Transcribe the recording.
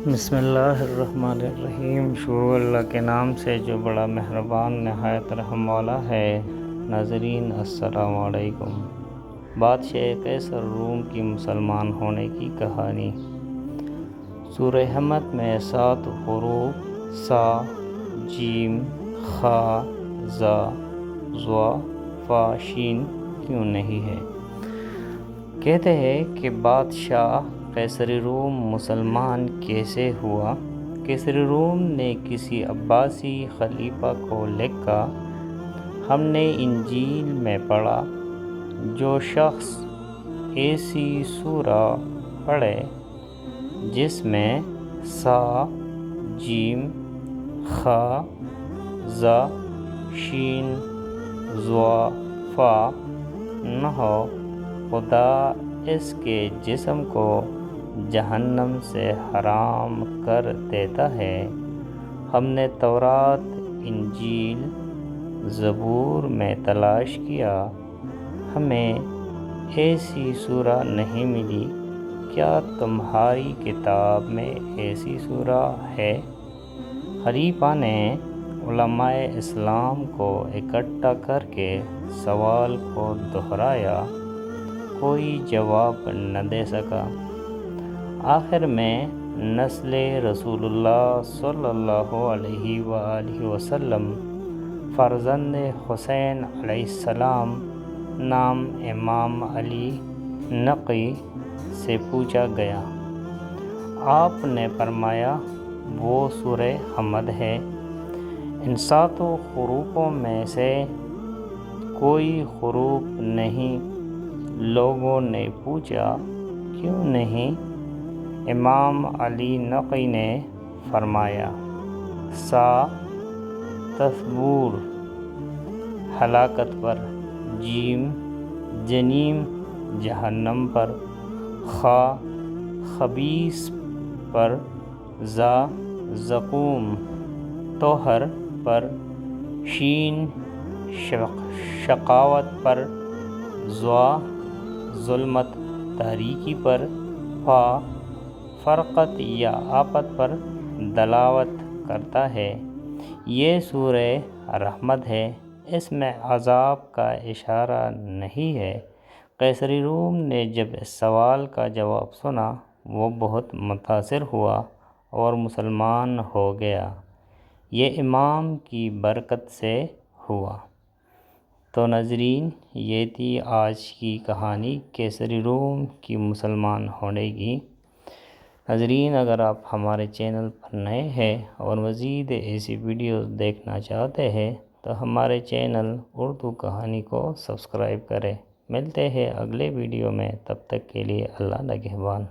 بسم اللہ الرحمن الرحیم۔ شروع اللہ کے نام سے جو بڑا مہربان نہایت رحم والا ہے۔ ناظرین السلام علیکم۔ بادشاہ قیصر روم کی مسلمان ہونے کی کہانی۔ سورہ حمد میں 7 حروف سا، جیم، خا، زا، ضا، فا، شین کیوں نہیں ہے؟ کہتے ہیں کہ بادشاہ قیصر روم مسلمان کیسے ہوا؟ قیصر روم نے کسی عباسی خلیفہ کو لکھا، ہم نے انجیل میں پڑھا، جو شخص ایسی سورہ پڑھے جس میں سا، جیم، خا، زا، شین، ضا، فا نہ ہو، خدا اس کے جسم کو جہنم سے حرام کر دیتا ہے۔ ہم نے تورات، انجیل، زبور میں تلاش کیا، ہمیں ایسی سورہ نہیں ملی، کیا تمہاری کتاب میں ایسی سورہ ہے؟ خلیفہ نے علماء اسلام کو اکٹھا کر کے سوال کو دہرایا، کوئی جواب نہ دے سکا۔ آخر میں نسل رسول اللہ صلی اللہ علیہ وآلہ وسلم فرزند حسین علیہ السلام نام امام علی نقی سے پوچھا گیا۔ آپ نے فرمایا وہ سورہ حمد ہے۔ ان 7 حروفوں میں سے کوئی حروف نہیں۔ لوگوں نے پوچھا کیوں نہیں؟ امام علی نقی نے فرمایا، سا تثبور ہلاکت پر، جیم جنیم جہنم پر، خا خبیث پر، زا زقوم طہر پر، شین شقاوت پر، ضا ظلمت تاریکی پر، فا فرقت یا آفت پر دلالت کرتا ہے۔ یہ سورہ رحمت ہے، اس میں عذاب کا اشارہ نہیں ہے۔ قیصر روم نے جب اس سوال کا جواب سنا، وہ بہت متاثر ہوا اور مسلمان ہو گیا۔ یہ امام کی برکت سے ہوا۔ تو ناظرین، یہ تھی آج کی کہانی قیصر روم کی مسلمان ہونے کی۔ ناظرین، اگر آپ ہمارے چینل پر نئے ہیں اور مزید ایسی ویڈیوز دیکھنا چاہتے ہیں تو ہمارے چینل اردو کہانی کو سبسکرائب کریں۔ ملتے ہیں اگلے ویڈیو میں، تب تک کے لیے اللہ نگہبان۔